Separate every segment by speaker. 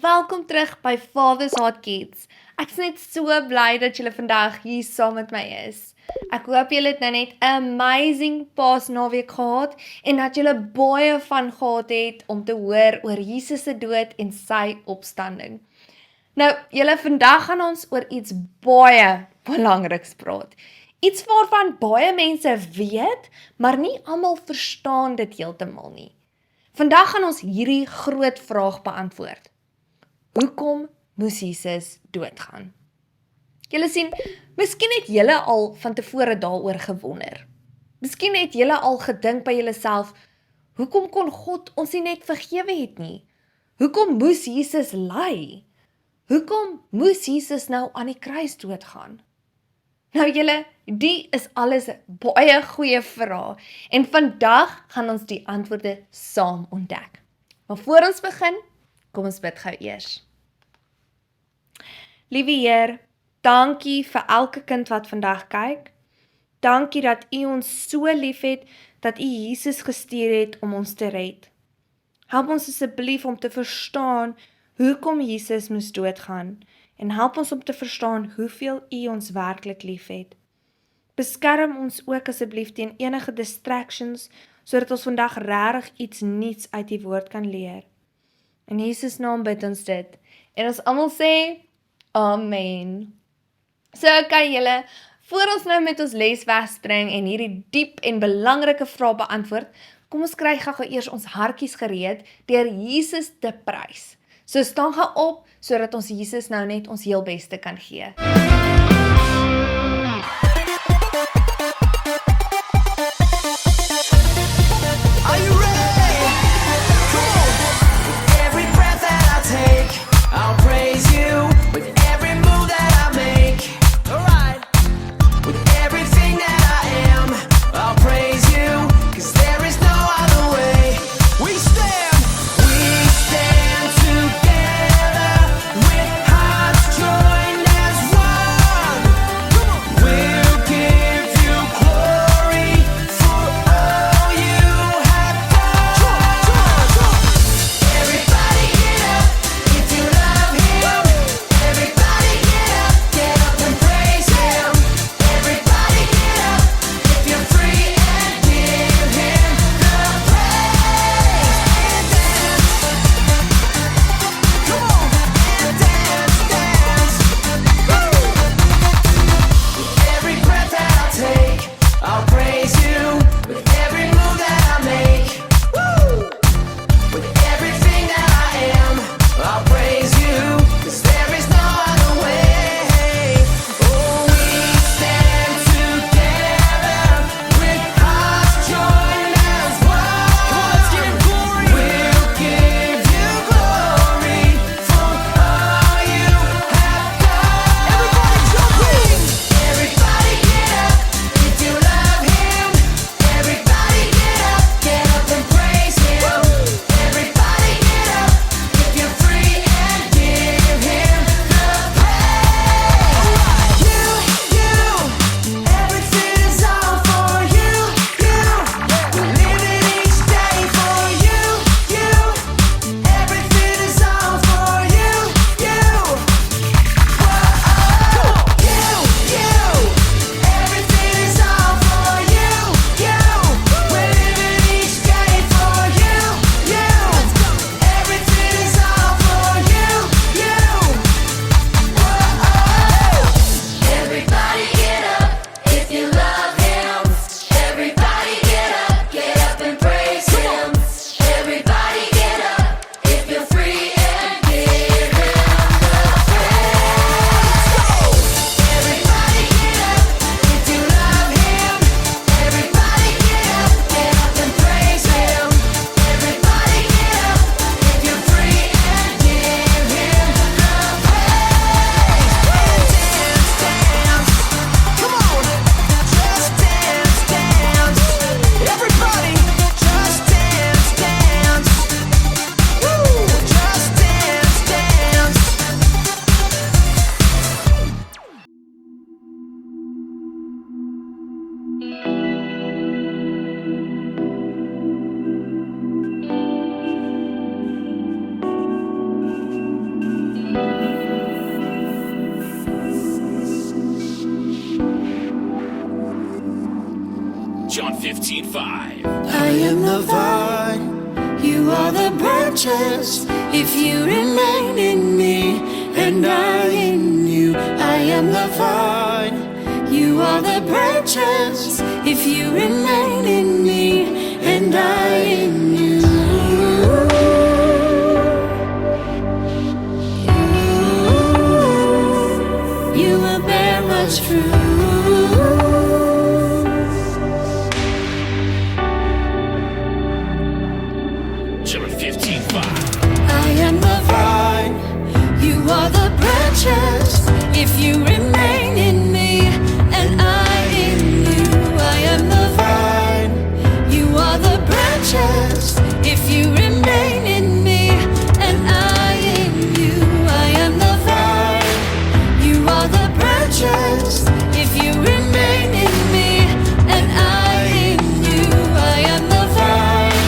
Speaker 1: Welkom terug by Father's Heart Kids. Ek is net so bly dat julle vandag hier saam met my is. Ek hoop julle het nou net 'n amazing Paasnaweek gehad en dat julle baie van gehad het om te hoor oor Jesus se dood en sy opstanding. Nou, julle vandag gaan ons oor iets baie belangriks praat. Iets waarvan baie mense weet, maar nie almal verstaan dit heeltemal nie. Vandag gaan ons hierdie groot vraag beantwoord. Hoekom moes Jesus doodgaan? Julle sien, miskien het julle al van tevore daaroor gewonder. Miskien het julle al gedink by julleself, hoekom kon God ons nie net vergewe het nie? Hoekom moes Jesus ly? Hoekom moes Jesus nou aan die kruis doodgaan? Nou julle, die is alles baie goeie vrae en vandag gaan ons die antwoorde saam ontdek. Maar voor ons begin, kom ons bid gou eers. Liewe Heer, dankie vir elke kind wat vandag kyk. Dankie dat U ons so liefhet, dat U Jesus gestuur het om ons te red. Help ons asseblief om te verstaan hoekom Jesus moes doodgaan en help ons om te verstaan hoeveel U ons werklik liefhet. Beskerm ons ook asseblief teen enige distractions, sodat ons vandag regtig iets nuuts uit die woord kan leer. In Jesus naam bid ons dit. En ons almal sê, Amen. So kan julle, voor ons nou met ons les wegspring en hierdie diep en belangrike vraag beantwoord, kom ons kry gou eers ons hartjies gereed deur Jesus te prys. So staan gou op, sodat ons Jesus nou net ons heel beste kan gee.
Speaker 2: Are you ready? Come on. With every breath that I take, I'll praise you. With every move that I make, alright. With everything that I am, I'll praise you. 'Cause there is no other way. We stand together with hearts joined as one.
Speaker 3: John 15:5.
Speaker 2: I am the vine, you are the branches. If you remain in me and I in you, I am the vine, you are the branches. If you remain in me and I in you, you will bear much fruit.
Speaker 3: John 15:5.
Speaker 2: I am the vine, you are the branches. If you remain in me and I in you, I am the vine, you are the branches. If you remain in me and I in you, I am the vine, you are the branches. If you remain in me and I in you, I am the vine,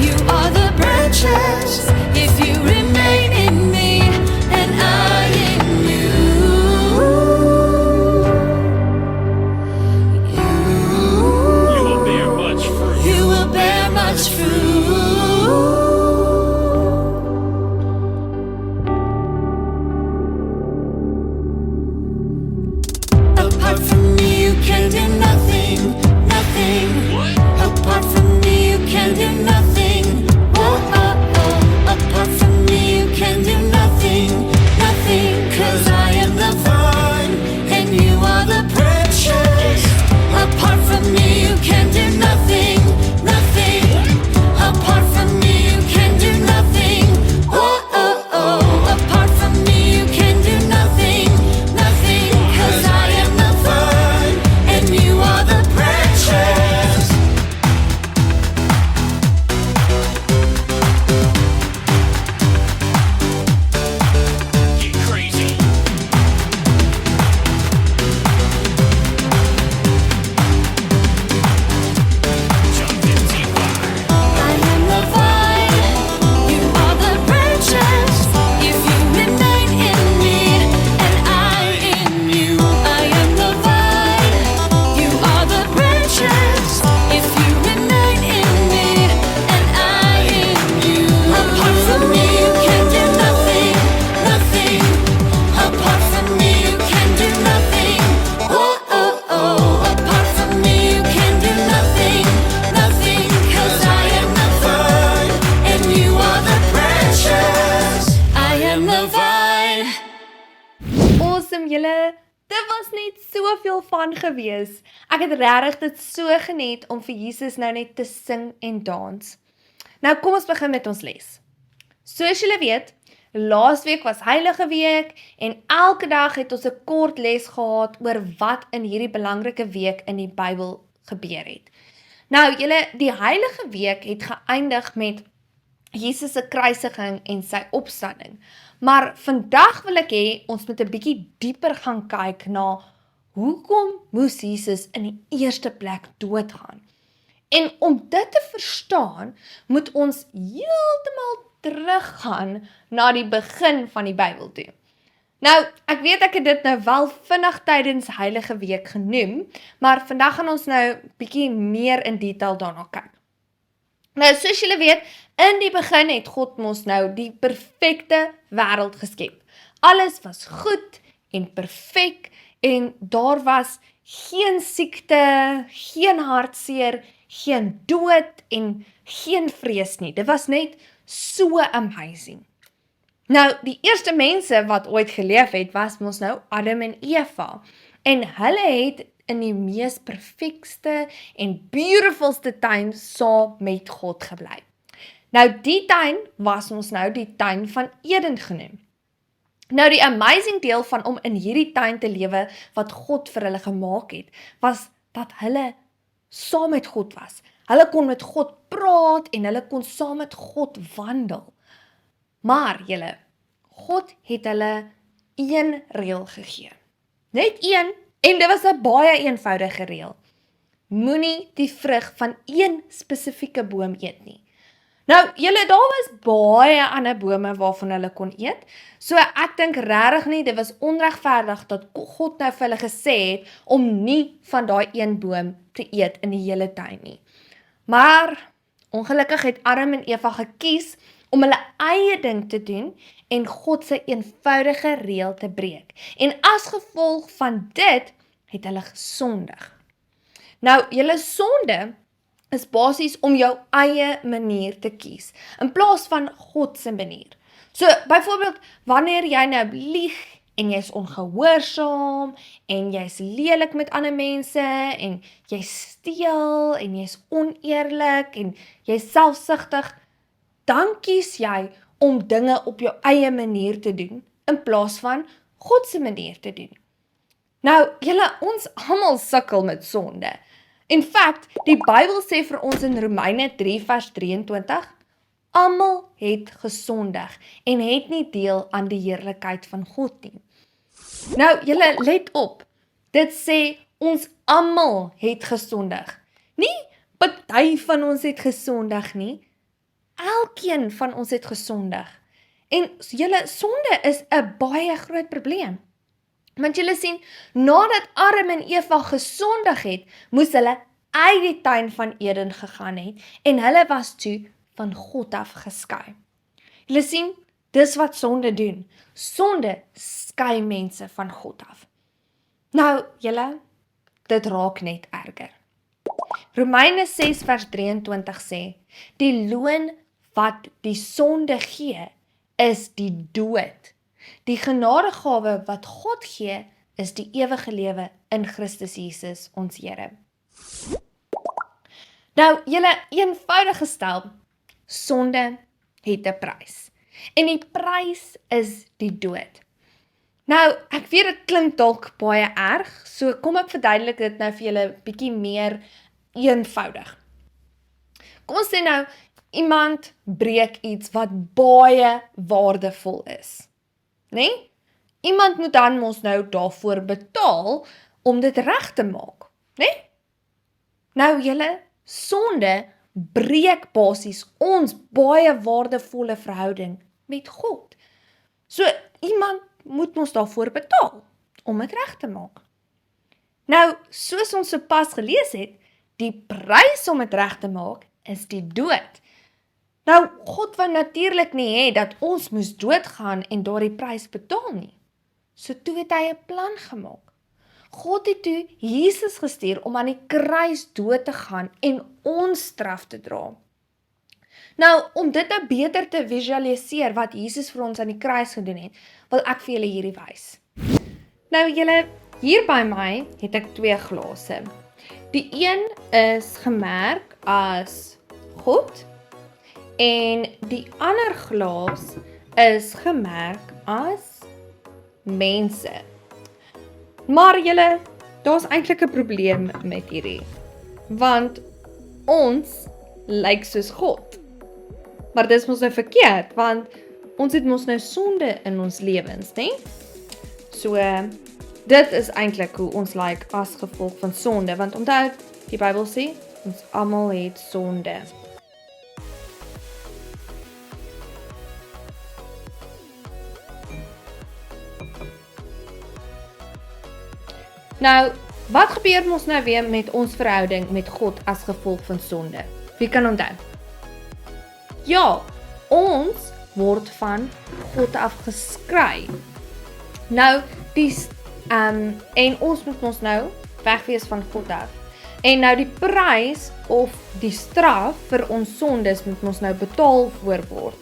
Speaker 2: you are the branches. If you remain in me and I in you,
Speaker 3: You will bear much fruit.
Speaker 2: you will bear much fruit. Apart from me, you can do nothing, nothing.
Speaker 3: What?
Speaker 2: Apart from me, you can do nothing. Whoa, oh, oh. Apart from me, you can do nothing, nothing. 'Cause I am the vine and you are the branches. Apart from me, you can do nothing, nothing. Apart from me, you can do nothing. Whoa, oh, oh. Apart from me, you can do nothing, nothing. 'Cause I am the vine and you are the branches.
Speaker 3: Get crazy. John 15:5.
Speaker 2: I am the vine, you are the branches. If you remain in me and I in you, I am the vine, you are the branches. If you remain in me and I in you, apart from me you can do nothing, nothing. Apart from me you can do nothing. Oh, oh, oh. Apart from me you can do nothing, nothing. 'Cause I am the vine and you are the branches. I am the vine.
Speaker 1: Awesome julle. Dit was net soveel van gewees. Ek het regtig dit so geniet om vir Jesus nou net te sing en dans. Nou kom ons begin met ons les. Soos julle weet, laasweek was Heilige Week en elke dag het ons 'n kort les gehad oor wat in hierdie belangrike week in die Bybel gebeur het. Nou julle, die Heilige Week het geëindig met Jesus se kruisiging en sy opstanding. Maar vandag wil ek hê ons moet 'n bietjie dieper gaan kyk na hoekom moes Jesus in die eerste plek doodgaan. En om dit te verstaan, moet ons heeltemal teruggaan na die begin van die Bybel toe. Nou, ek weet ek het dit nou wel vinnig tydens Heilige Week genoem, maar vandag gaan ons nou bietjie meer in detail daarna kyk. Nou, soos julle weet, in die begin het God mos nou die perfekte wêreld geskep. Alles was goed en perfek en daar was geen siekte, geen hartseer, geen dood en geen vrees nie. Dit was net so amazing. Nou, die eerste mense wat ooit geleef het, was mos nou Adam en Eva. En hulle het in die mees perfekste en beautifulste tuin saam met God gebly. Nou, die tuin was ons nou die tuin van Eden genoem. Nou, die amazing deel van om in hierdie tuin te lewe wat God vir hulle gemaak het, was dat hulle saam met God was. Hulle kon met God praat en hulle kon saam met God wandel. Maar julle, God het hulle een reël gegee. Net een, en dit was 'n baie eenvoudige reël. Moenie die vrug van een spesifieke boom eet nie. Nou, daar was baie ander bome waarvan hulle kon eet, so ek dink regtig nie, dit was onregverdig dat God nou vir hulle gesê het, om nie van daai een boom te eet in die hele tuin nie. Maar, ongelukkig het Adam en Eva gekies om hulle eie ding te doen en God se eenvoudige reël te breek. En as gevolg van dit, het hulle gesondig. Nou, julle sonde is basies om jou eie manier te kies, in plaas van God se manier. So, byvoorbeeld, wanneer jy nou lieg, en jy is ongehoorsaam, en jy is lelik met ander mense, en jy steel, en jy is oneerlik, en jy is selfsugtig, dan kies jy om dinge op jou eie manier te doen, in plaas van God se manier te doen. Nou, ons almal sukkel met sonde. In fact, die Bybel sê vir ons in Romeine 3 vers 23, almal het gesondig en het nie deel aan die heerlikheid van God nie. Nou, let op, dit sê ons almal het gesondig. Nie party van ons het gesondig nie, elkeen van ons het gesondig. En sonde is 'n baie groot probleem. Want julle sien, nadat Adam en Eva gesondig het, moes hulle uit die tuin van Eden gegaan het, en hulle was toe van God af geskei. Julle sien, dis wat sonde doen. Sonde skei mense van God af. Nou, dit raak net erger. Romeine 6 vers 23 sê, die loon wat die sonde gee, is die dood. Die genadegawe wat God gee, is die ewige lewe in Christus Jesus, ons Here. Nou, eenvoudig gestel, sonde het 'n prys. En die prys is die dood. Nou, ek weet dit klink dalk baie erg, so kom ek verduidelik dit nou vir julle bietjie meer eenvoudig. Kom ons sê nou, iemand breek iets wat baie waardevol is. Nee? Iemand moet dan mos nou daarvoor betaal om dit reg te maak. Nee? Nou sonde breek basies ons baie waardevolle verhouding met God. So iemand moet ons daarvoor betaal om dit reg te maak. Nou, soos ons sopas gelees het, die prys om dit reg te maak is die dood. Nou, God wou natuurlik nie hê dat ons moes doodgaan en daardie prys betaal nie. So toe het hy 'n plan gemaak. God het toe Jesus gestuur om aan die kruis dood te gaan en ons straf te dra. Nou, om dit nou beter te visualiseer wat Jesus vir ons aan die kruis gedoen het, wil ek vir julle hierdie wys. Nou, hier by my het ek 2 glase. Die een is gemerk as God, en die ander glas is gemerk as mense. Maar daar's eintlik 'n probleem met hierdie, want ons lyk soos God. Maar dis mos nou verkeerd, want ons het mos nou sonde in ons lewens, né? So, dit is eintlik hoe ons lyk as gevolg van sonde, want onthou, die Bybel sê, ons almal het sonde. Nou, wat gebeur ons nou weer met ons verhouding met God as gevolg van sonde? Wie kan onthou? Ja, ons word van God af geskry. Nou, en ons moet ons nou wegwees van God af. En nou die prys of die straf vir ons sondes moet ons nou betaal word.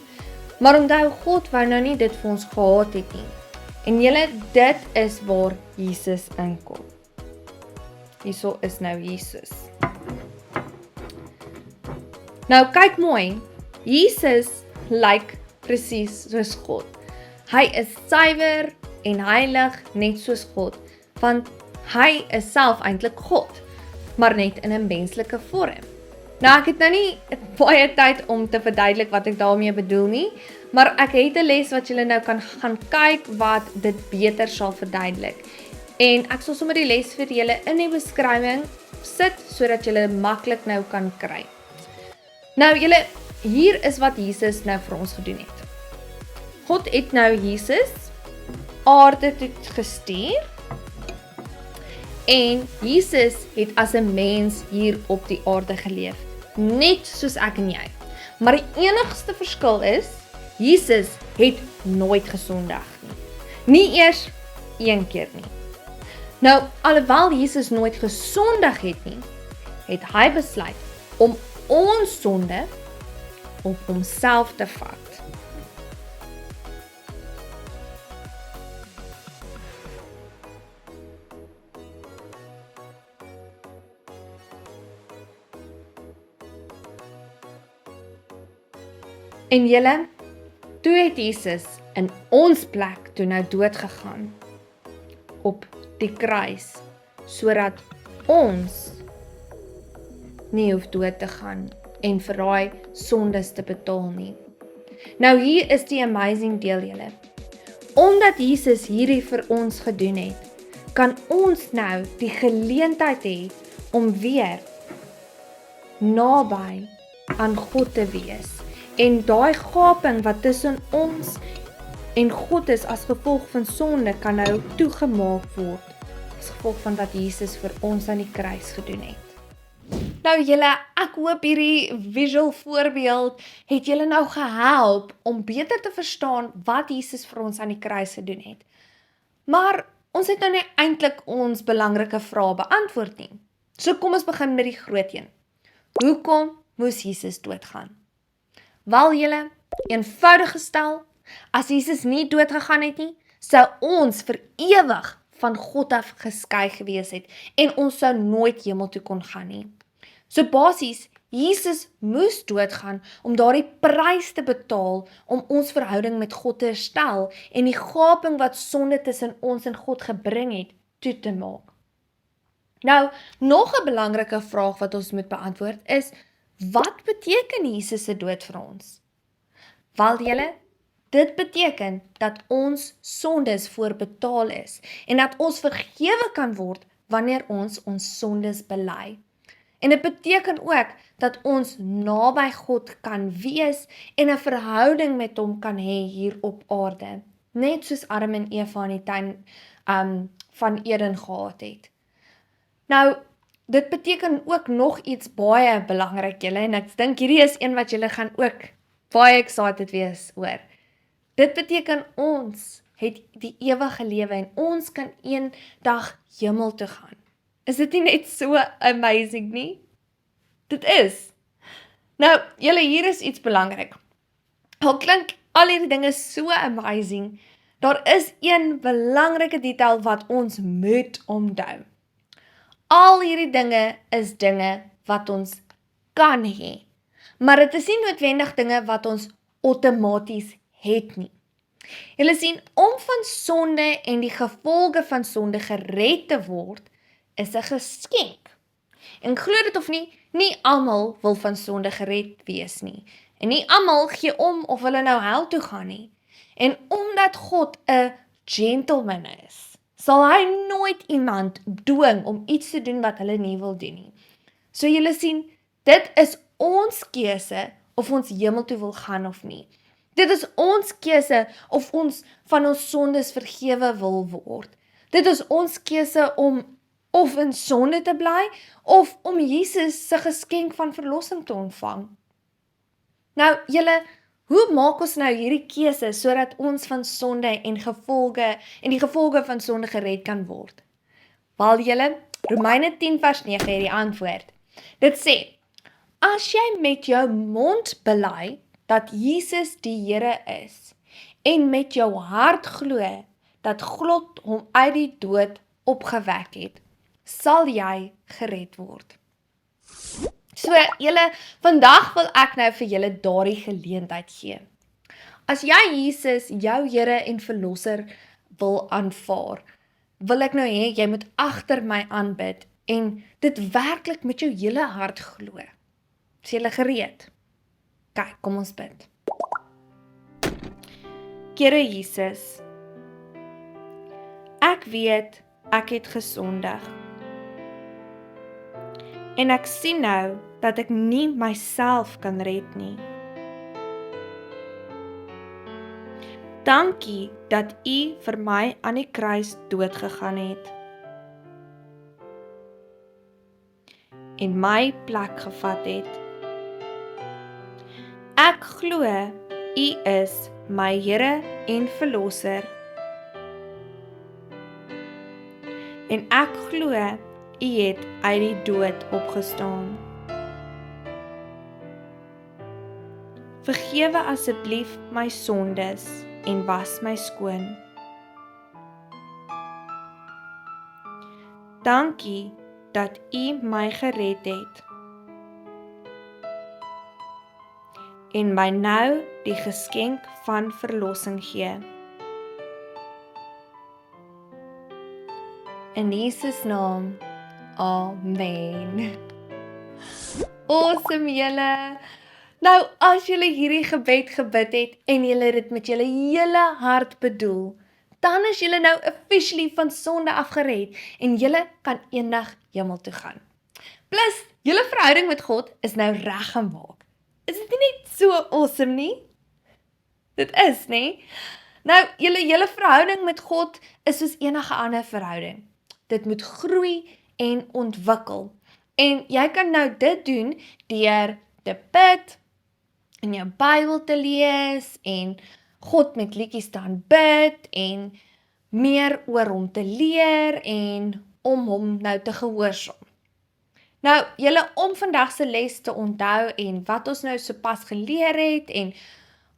Speaker 1: Maar onthou, God wou nou nie dit vir ons gehad het nie. En dit is waar Jesus inkom. Hierso is nou Jesus. Nou kyk mooi, Jesus lyk presies soos God. Hy is suiwer en heilig net soos God, want hy is self eintlik God, maar net in 'n menslike vorm. Nou ek het nou nie baie tyd om te verduidelik wat ek daarmee bedoel nie, maar ek het 'n les wat julle nou kan gaan kyk wat dit beter sal verduidelik. En ek sal sommer die les vir julle in die beskrywing sit, sodat julle maklik nou kan kry. Nou hier is wat Jesus nou vir ons gedoen het. God het nou Jesus aarde toe gestuur en Jesus het as 'n mens hier op die aarde geleef, net soos ek en jy. Maar die enigste verskil is, Jesus het nooit gesondig nie. Nie eers een keer nie. Nou, alhoewel Jesus nooit gesondig het nie, het hy besluit om ons sonde op homself te vat. En julle, toe het Jesus in ons plek toe nou dood gegaan op die kruis, sodat ons nie hoef dood te gaan en vir daai sondes te betaal nie. Nou hier is die amazing deel julle. Omdat Jesus hierdie vir ons gedoen het, kan ons nou die geleentheid hê om weer naby aan God te wees. En daai gaping wat tussen ons en God is as gevolg van sonde kan nou toegemaak word as gevolg van wat Jesus vir ons aan die kruis gedoen het. Nou julle, ek hoop hierdie visual voorbeeld het julle nou gehelp om beter te verstaan wat Jesus vir ons aan die kruis gedoen het. Maar ons het nou nie eintlik ons belangrike vrae beantwoord nie. So kom ons begin met die groot een. Hoekom moes Jesus doodgaan? Wel julle, eenvoudig gestel, as Jesus nie doodgegaan het nie, sou ons vir ewig van God af geskei gewees het en ons sou nooit hemel toe kon gaan nie. So basies, Jesus moes doodgaan om daardie prys te betaal om ons verhouding met God te herstel en die gaping wat sonde tussen ons en God gebring het, toe te maak. Nou, nog 'n belangrike vraag wat ons moet beantwoord is, wat beteken Jesus se dood vir ons? Wel julle, dit beteken dat ons sondes voorbetaal is en dat ons vergewe kan word wanneer ons sondes bely. En dit beteken ook dat ons naby God kan wees en 'n verhouding met hom kan hê hier op aarde, net soos Adam en Eva in die tuin van Eden gehad het. Nou, dit beteken ook nog iets baie belangrik julle, en ek dink hierdie is een wat julle gaan ook baie excited wees oor. Dit beteken ons het die ewige lewe en ons kan eendag hemel toe gaan. Is dit nie net so amazing nie? Dit is. Nou, julle, hier is iets belangrik. Al klink al hierdie dinge so amazing, daar is een belangrike detail wat ons moet onthou. Al hierdie dinge is dinge wat ons kan hê, maar dit is nie noodwendig dinge wat ons outomaties het nie. Julle sien, om van sonde en die gevolge van sonde gered te word, is 'n geskenk. En glo dit of nie, nie almal wil van sonde gered wees nie. En nie almal gee om of hulle nou hel toe gaan nie. En omdat God 'n gentleman is, sal hy nooit iemand dwing om iets te doen wat hulle nie wil doen nie. So julle sien, dit is ons keuse of ons hemel toe wil gaan of nie. Dit is ons keuse of ons van ons sondes vergewe wil word. Dit is ons keuse om of in sonde te bly, of om Jesus se geskenk van verlossing te ontvang. Nou, julle, hoe maak ons nou hierdie keuse sodat ons van sonde en die gevolge van sonde gered kan word? Wel julle, Romeine 10 vers 9 het die antwoord. Dit sê, as jy met jou mond bely dat Jesus die Here is, en met jou hart glo dat God hom uit die dood opgewek het, sal jy gered word. So, julle, vandag wil ek nou vir julle daardie geleentheid gee. As jy Jesus, jou Here en Verlosser, wil aanvaar, wil ek nou hê, jy moet agter my aanbid, en dit werklik met jou hele hart glo. Is julle gereed? Kyk, kom ons bid. Here Jesus, ek weet, ek het gesondig. En ek sien nou, dat ek nie myself kan red nie. Dankie dat U vir my aan die kruis doodgegaan het en my plek gevat het. Ek glo U is my Here en Verlosser. En ek glo U het uit die dood opgestaan. Vergewe asseblief my sondes en was my skoon. Dankie dat U my gered het en my nou die geskenk van verlossing gee. In Jesus naam, amen. Awesome julle! Nou, as julle hierdie gebed gebid het en julle dit met julle hele hart bedoel, dan is julle nou officially van sonde afgered en julle kan eendag hemel toe gaan. Plus, julle verhouding met God is nou reggemaak. Is dit nie net so awesome nie? Dit is, nie? Nou, julle verhouding met God is soos enige ander verhouding. Dit moet groei en ontwikkel. En jy kan nou dit doen deur te bid, en jou Bybel te lees, en God met liedjies te aanbid, en meer oor hom te leer, en om hom nou te gehoorsaam. Nou, julle om vandag se les te onthou, en wat ons nou sopas geleer het, en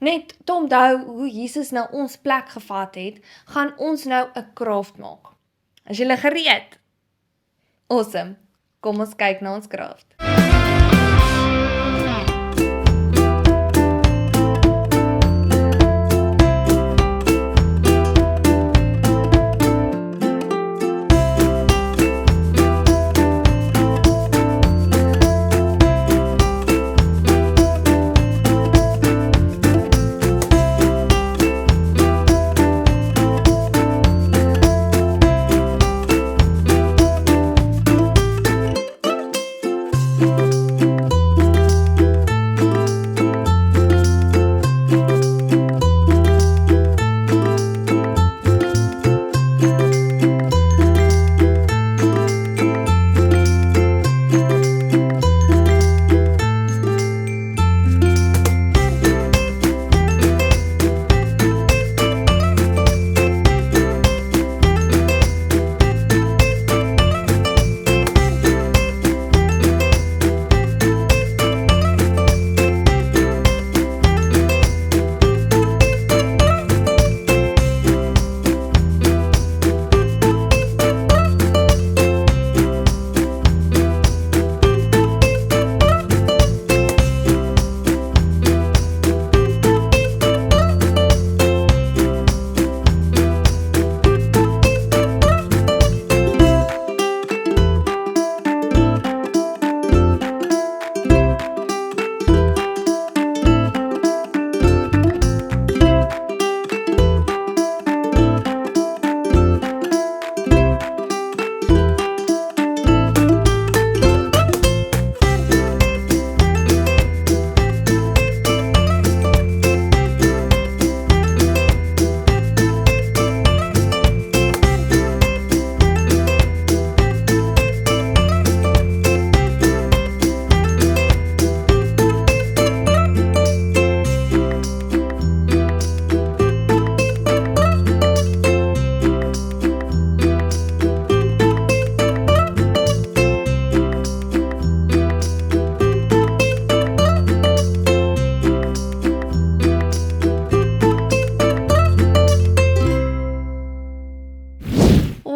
Speaker 1: net te onthou hoe Jesus nou ons plek gevat het, gaan ons nou 'n kraft maak. Is julle gereed? Awesome. Kom ons kyk na ons kraft.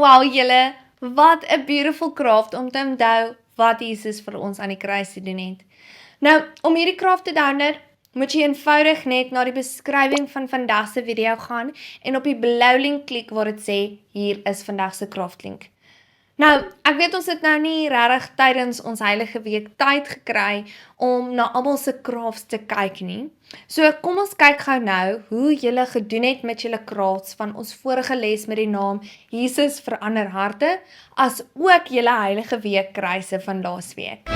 Speaker 1: Wow julle, wat 'n beautiful craft om te onthou wat Jesus vir ons aan die kruis te doen het. Nou, om hierdie craft te download, moet jy eenvoudig net na die beskrywing van vandag se video gaan en op die blou link klik waar dit sê, hier is vandag se craft link. Nou, ek weet ons het nou nie regtig tydens ons heilige week tyd gekry om na almal se crafts te kyk nie. So kom ons kyk gou nou hoe julle gedoen het met julle crafts van ons vorige les met die naam Jesus verander harte, as ook julle heilige week kruise van laasweek.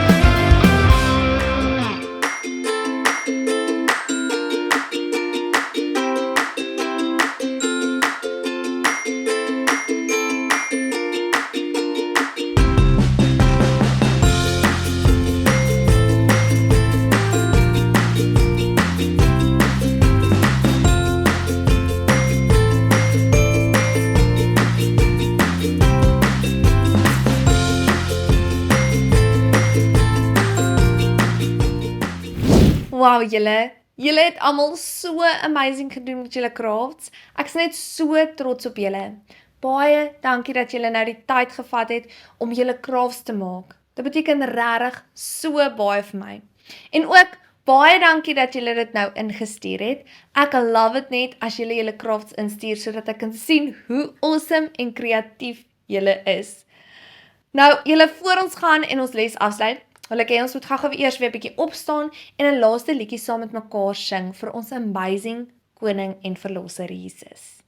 Speaker 1: Wow, julle het almal so amazing gedoen met julle crafts. Ek's net so trots op julle. Baie dankie dat julle nou die tyd gevat het om julle crafts te maak. Dit beteken regtig so baie vir my. En ook baie dankie dat julle dit nou ingestuur het. Ek love dit net as julle julle crafts instuur sodat ek kan sien hoe awesome en kreatief julle is. Nou, julle voor ons gaan en ons les afsluit, wil ek hê ons moet gou eers weer 'n bietjie opstaan en 'n laaste liedjie saam met mekaar sing vir ons amazing koning en verlosser Jesus.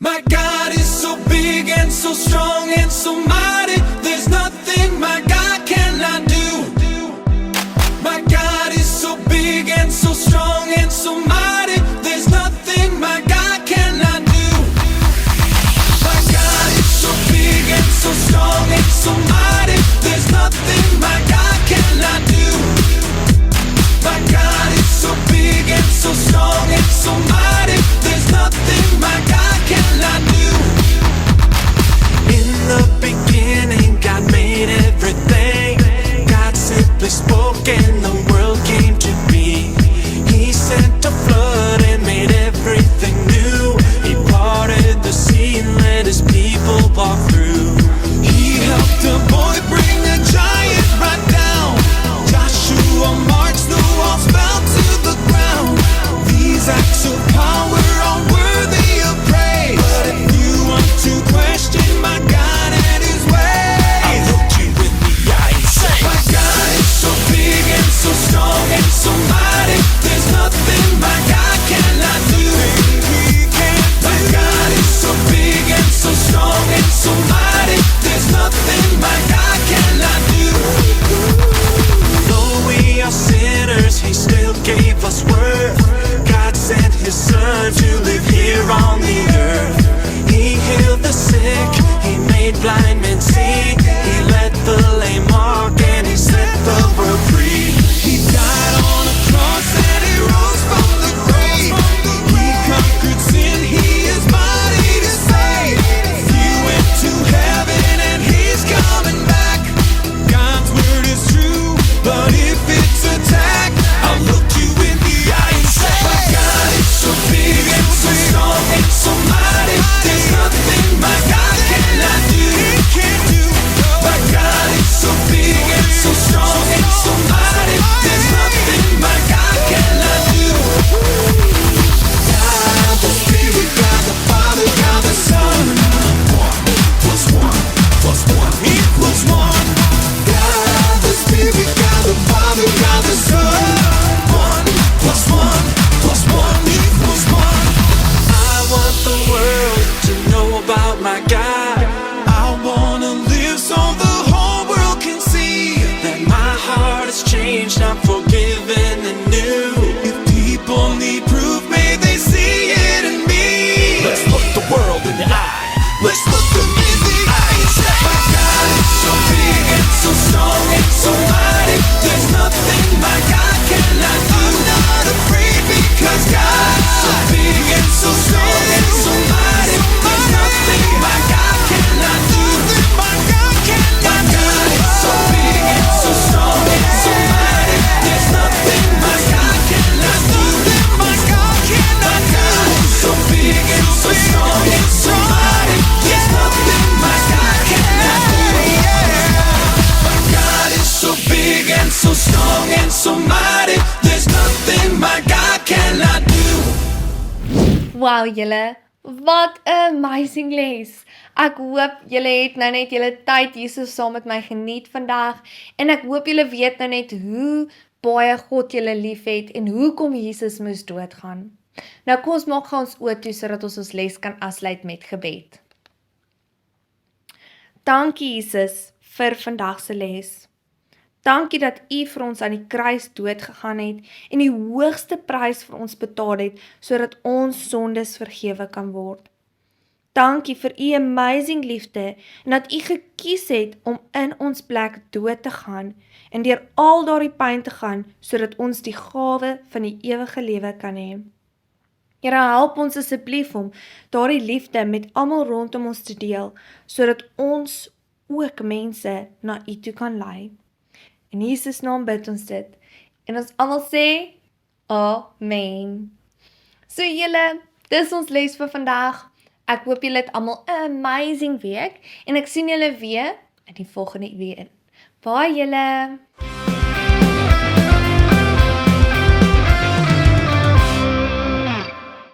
Speaker 2: My God is so big and so strong and so mighty. There's nothing my God cannot do. My God is so big and so strong and so mighty. There's nothing my God cannot do. My God is so big and so strong and so mighty. There's nothing my God cannot do. My God is so big and so strong and so mighty. There's nothing my God cannot do. In the beginning, God made everything. God simply spoke and the world came to be. He sent a flood and made everything new. He parted the sea and let his people walk through. He helped a boy bring a giant right down. Joshua marched, the walls fell to the ground. These acts of power are worthy of praise. But if you want to question my God and his ways, I'll look you in the eye and say, my God is so big and so strong and so mighty. There's nothing my God cannot do. My God is so big and so strong and so mighty. There's nothing my God cannot do. Though we are sinners, he still gave us worth. God sent his son to live here on the earth. He healed the sick, he made blind men see. He let the lame walk and he set the world free. He died on a cross and he rose from the grave. He conquered sin, he is mighty to save. He went to heaven and he's coming back. God's word is true, but if it's attacked, I'll look you in the eye and say, my God is so big and so strong and so mighty. There's nothing my God cannot do. My God is so big and so strong and so mighty. There's nothing my God cannot do. God the Spirit, God the Father, God the Son. 1 plus 1 plus 1 equals 1. God the Spirit, God the Father, God the Son. 1 plus 1 plus 1 equals 1. I want the world to know about my God. I wanna live so the whole world can see that my heart has changed, I'm forgiven and new. If people need proof, may they see it in me. Let's look the world in the eye. Let's look them in the eye and say, my God is so big and so strong and so mighty. There's nothing my God cannot do. I'm not afraid because God is so big and so strong and so mighty. There's nothing my God cannot do. My God is so big and so strong and so mighty. There's nothing my God cannot do. My God is so big and so strong and so mighty. There's nothing my God cannot do. My God is so big and so strong and so mighty. There's nothing my God cannot do.
Speaker 1: Wow, julle, wat 'n amazing les. Ek hoop julle het nou net julle tyd hierso saam met my geniet vandag en ek hoop julle weet nou net hoe baie God julle liefhet en hoekom Jesus moes doodgaan. Nou kom ons maak gou ons oë toe sodat ons les kan afsluit met gebed. Dankie Jesus vir vandag se les. Dankie dat U vir ons aan die kruis dood gegaan het en die hoogste prys vir ons betaal het, sodat ons sondes vergewe kan word. Dankie vir U amazing liefde en dat U gekies het om in ons plek dood te gaan en deur al daardie pyn te gaan, sodat ons die gawe van die ewige lewe kan hê. Here, help ons asseblief om daardie liefde met almal rondom ons te deel, sodat ons ook mense na U toe kan lei. In Jesus naam bid ons dit. En ons almal sê, Amen. So julle, dis ons les vir vandag. Ek hoop julle het almal 'n amazing week en ek sien julle weer in die volgende weer. Bye julle.